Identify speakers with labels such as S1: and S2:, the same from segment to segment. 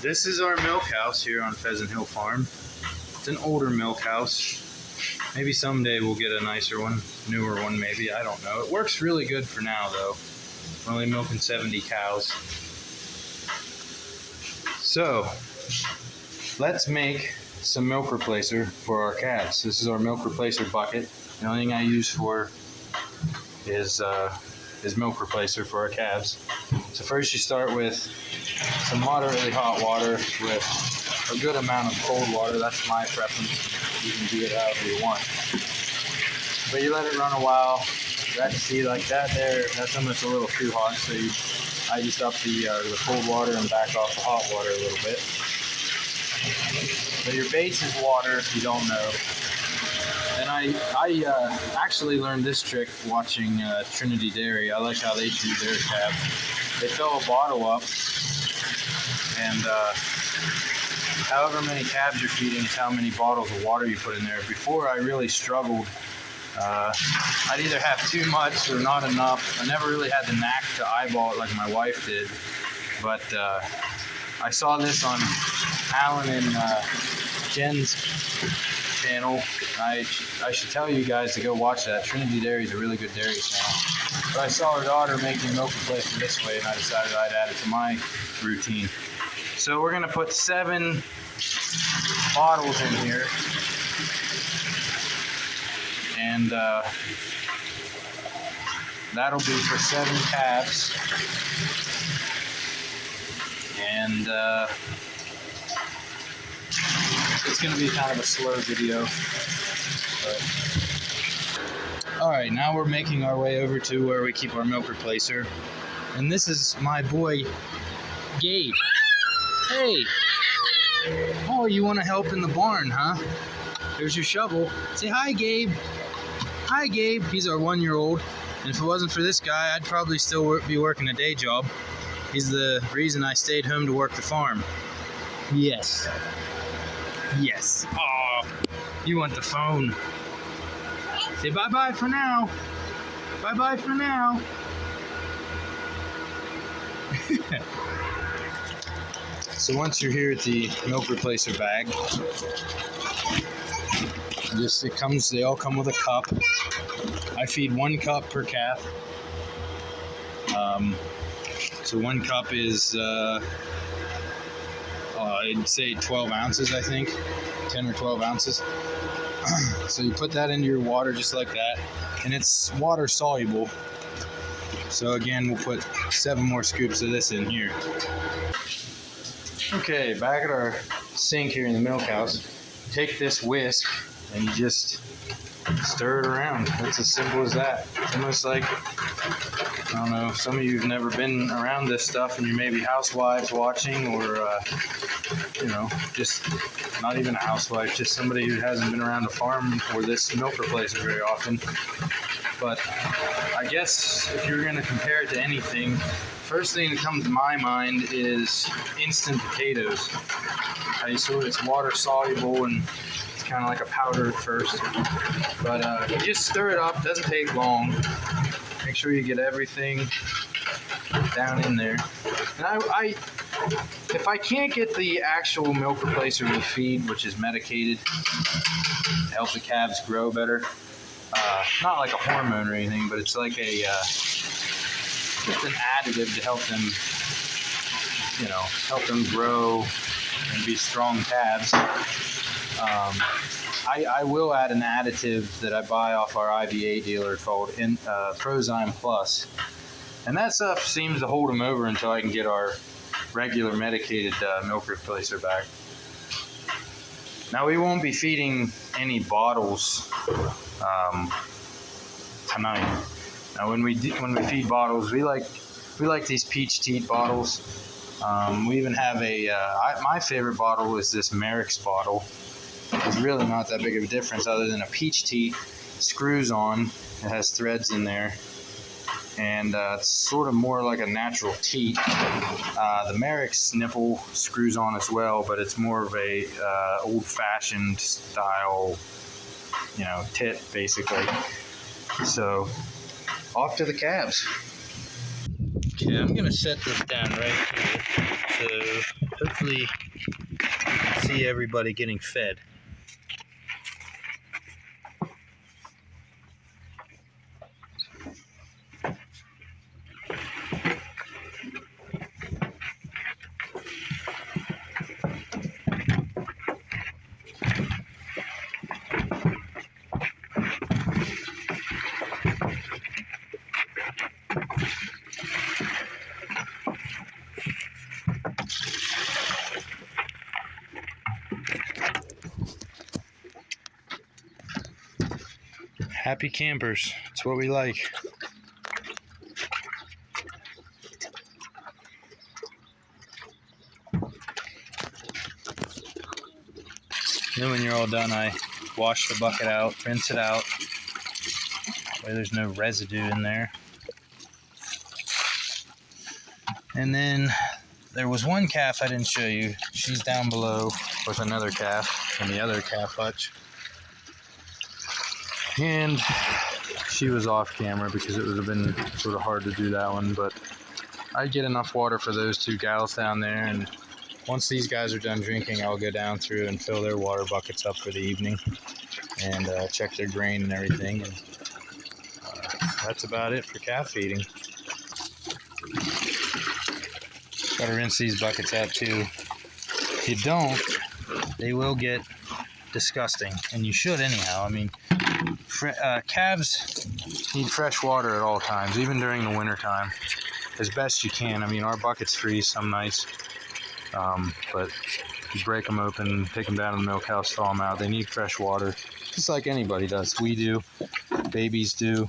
S1: This is our milk house here on Pheasant Hill Farm. It's an older milk house. Maybe someday we'll get a nicer one, newer one maybe, I don't know. It works really good for now though. We're only milking 70 cows. So, let's make some milk replacer for our calves. This is our milk replacer bucket. The only thing I use for is milk replacer for our calves. So first you start with some moderately hot water with a good amount of cold water. That's my preference. You can do it however you want. But you let it run a while. See, like that there, that's almost a little too hot. So I just up the cold water and back off the hot water a little bit. So your base is water if you don't know. And I actually learned this trick watching Trinity Dairy. I like how they do their calves. They fill a bottle up, and however many calves you're feeding is how many bottles of water you put in there. Before, I really struggled. I'd either have too much or not enough. I never really had the knack to eyeball it like my wife did. But I saw this on Alan and Jen's channel. I should tell you guys to go watch that. Trinity Dairy is a really good dairy channel. But I saw her daughter making milk replacer this way, and I decided I'd add it to my routine. So we're gonna put 7 bottles in here, and that'll be for 7 calves. And it's going to be kind of a slow video. Alright, now we're making our way over to where we keep our milk replacer. And this is my boy, Gabe. Hey! Oh, you want to help in the barn, huh? There's your shovel. Say hi, Gabe. Hi, Gabe. He's our 1-year-old. And if it wasn't for this guy, I'd probably still be working a day job. He's the reason I stayed home to work the farm. Yes. Yes. Oh, you want the phone. Say bye-bye for now. Bye-bye for now. So once you're here at the milk replacer bag, they all come with a cup. I feed 1 cup per calf. So 1 cup is, I'd say 12 ounces, I think, 10 or 12 ounces. So you put that into your water just like that, and it's water soluble. So again, we'll put 7 more scoops of this in here. Okay, back at our sink here in the milk house, take this whisk and you just stir it around. It's as simple as that. It's almost like, I don't know, some of you have never been around this stuff and you may be housewives watching, or just not even a housewife, just somebody who hasn't been around a farm or this milk replacer very often. But I guess if you're going to compare it to anything, first thing that comes to my mind is instant potatoes. It's water soluble and it's kind of like a powder at first. But you just stir it up, doesn't take long. Make sure you get everything down in there. And if I can't get the actual milk replacer to feed, which is medicated to help the calves grow better, not like a hormone or anything, but it's like just an additive to help them grow and be strong calves. I will add an additive that I buy off our IVA dealer called Prozyme Plus, and that stuff seems to hold them over until I can get our regular medicated milk replacer back. Now we won't be feeding any bottles tonight. Now when we feed bottles, we like these peach teat bottles. We even have my favorite bottle is this Merrick's bottle. There's really not that big of a difference other than a peach teat screws on. It has threads in there, and it's sort of more like a natural teat. The Merrick's nipple screws on as well, but it's more of a old-fashioned style, tit basically. So off to the calves. Okay, I'm gonna set this down right here, so hopefully you can see everybody getting fed. Happy campers, it's what we like. Then when you're all done, I wash the bucket out, rinse it out, that way there's no residue in there. And then there was one calf I didn't show you. She's down below with another calf in the other calf hutch. And she was off camera because it would have been sort of hard to do that one, but I get enough water for those two gals down there, and once these guys are done drinking, I'll go down through and fill their water buckets up for the evening and check their grain and everything. And that's about it for calf feeding. Gotta rinse these buckets out too. If you don't, they will get disgusting, and you should anyhow. I mean, calves need fresh water at all times, even during the winter time, as best you can. I mean, our buckets freeze some nights, but you break them open, take them down to the milk house, thaw them out. They need fresh water, just like anybody does. We do, babies do.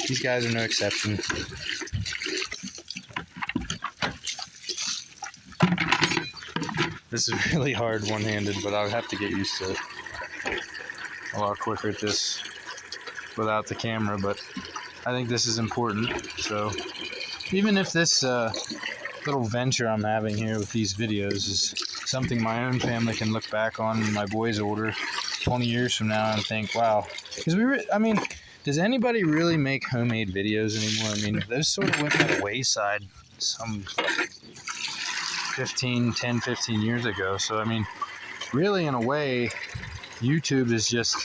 S1: These guys are no exception. This is really hard one-handed, but I would have to get used to it. A lot quicker at this without the camera, but I think this is important. So even if this little venture I'm having here with these videos is something my own family can look back on when my boy's older 20 years from now and think, wow. Because I mean, does anybody really make homemade videos anymore? I mean, those sort of went by the wayside some 10, 15 years ago. So, I mean, really, in a way, YouTube is just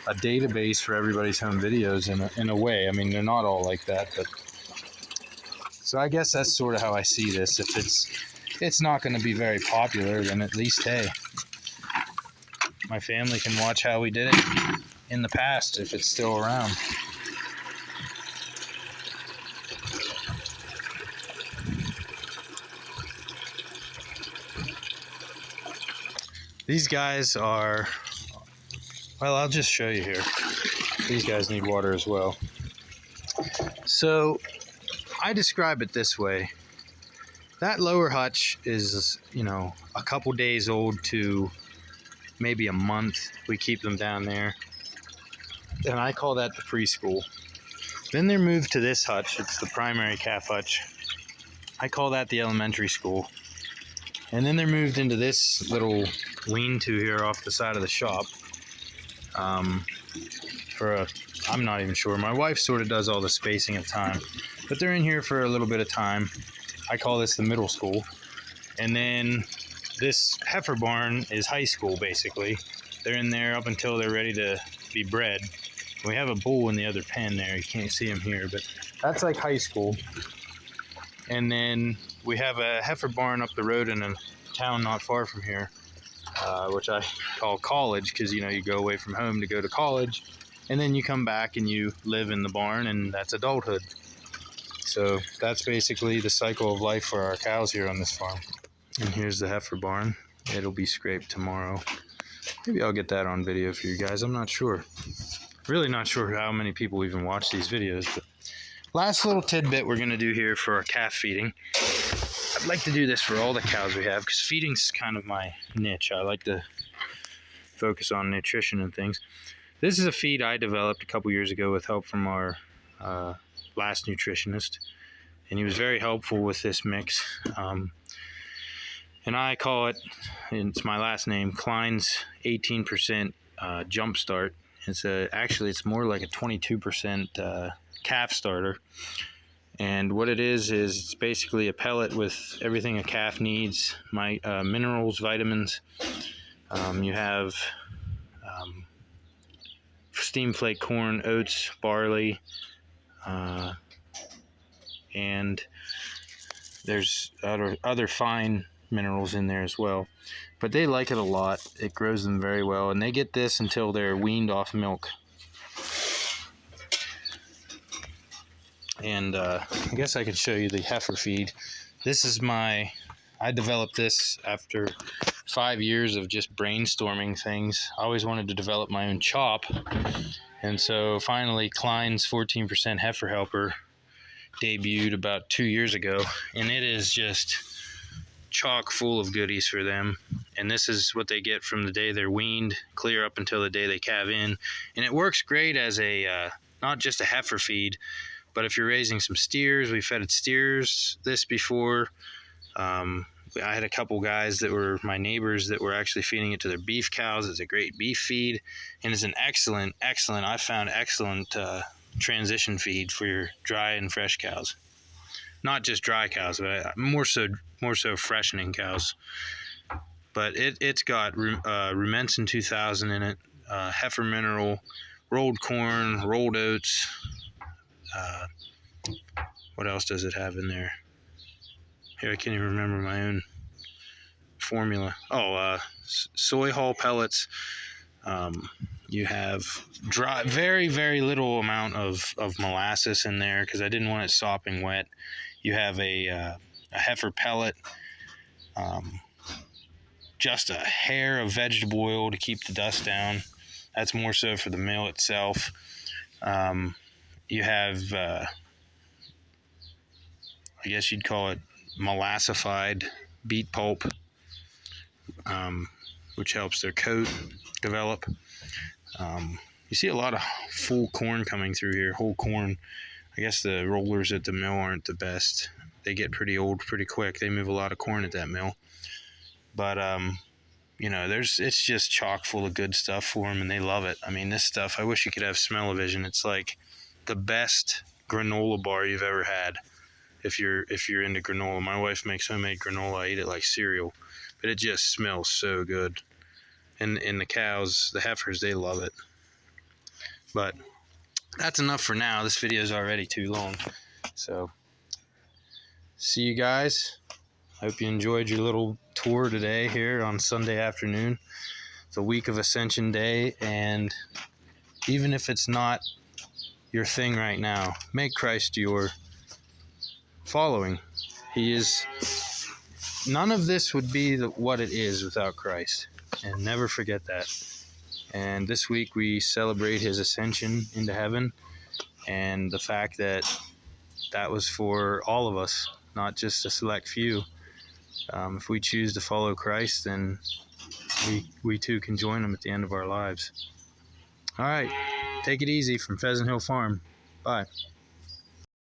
S1: a database for everybody's home videos in a way. I mean, they're not all like that, but so I guess that's sort of how I see this. If it's not going to be very popular, then at least, hey, my family can watch how we did it in the past if it's still around. These guys are, well, I'll just show you here. These guys need water as well. So I describe it this way. That lower hutch is, you know, a couple days old to maybe a month. We keep them down there. And I call that the preschool. Then they're moved to this hutch. It's the primary calf hutch. I call that the elementary school. And then they're moved into this little lean-to here off the side of the shop. I'm not even sure. My wife sort of does all the spacing of time. But they're in here for a little bit of time. I call this the middle school. And then this heifer barn is high school, basically. They're in there up until they're ready to be bred. We have a bull in the other pen there. You can't see him here, but that's like high school. And then we have a heifer barn up the road in a town not far from here, which I call college, because, you know, you go away from home to go to college, and then you come back and you live in the barn, and that's adulthood. So that's basically the cycle of life for our cows here on this farm. And here's the heifer barn. It'll be scraped tomorrow. Maybe I'll get that on video for you guys. I'm not sure. Really not sure how many people even watch these videos, but last little tidbit we're going to do here for our calf feeding. I'd like to do this for all the cows we have, because feeding's kind of my niche. I like to focus on nutrition and things. This is a feed I developed a couple years ago with help from our last nutritionist, and he was very helpful with this mix. And I call it, it's my last name, Klein's 18% Jumpstart. Actually, it's more like a 22% calf starter. And what it is it's basically a pellet with everything a calf needs, minerals, vitamins. You have steam flake corn, oats, barley, and there's other fine minerals in there as well. But they like it a lot. It grows them very well, and they get this until they're weaned off milk. And I guess I could show you the heifer feed. This is I developed this after 5 years of just brainstorming things. I always wanted to develop my own chop, and so finally Klein's 14% Heifer Helper debuted about 2 years ago, and it is just chock full of goodies for them. And this is what they get from the day they're weaned clear up until the day they calve in. And it works great as a not just a heifer feed, but if you're raising some steers. We fed steers this before. I had a couple guys that were my neighbors that were actually feeding it to their beef cows. It's a great beef feed, and it's an excellent transition feed for your dry and fresh cows. Not just dry cows, but more so freshening cows. But it's got Rumensin 2000 in it, heifer mineral, rolled corn, rolled oats. What else does it have in there? Here, I can't even remember my own formula. Soy hull pellets. You have very, very little amount of molasses in there because I didn't want it sopping wet. You have a heifer pellet, just a hair of vegetable oil to keep the dust down. That's more so for the mill itself. You have, I guess you'd call it molassified beet pulp, which helps their coat develop. You see a lot of full corn coming through here, whole corn. I guess the rollers at the mill aren't the best. They get pretty old pretty quick. They move a lot of corn at that mill. But, it's just chock full of good stuff for them, and they love it. I mean, this stuff, I wish you could have smell-o-vision. It's like the best granola bar you've ever had if you're into granola. My wife makes homemade granola. I eat it like cereal, but it just smells so good. And the cows, the heifers, they love it. But that's enough for now. This video is already too long. So, see you guys. Hope you enjoyed your little tour today here on Sunday afternoon. It's a week of Ascension Day, and even if it's not your thing right now, make Christ your following. He is. None of this would be what it is without Christ, and never forget that. And this week we celebrate his ascension into heaven, and the fact that was for all of us, not just a select few. If we choose to follow Christ, then we too can join him at the end of our lives. All right, take it easy from Pheasant Hill Farm. Bye.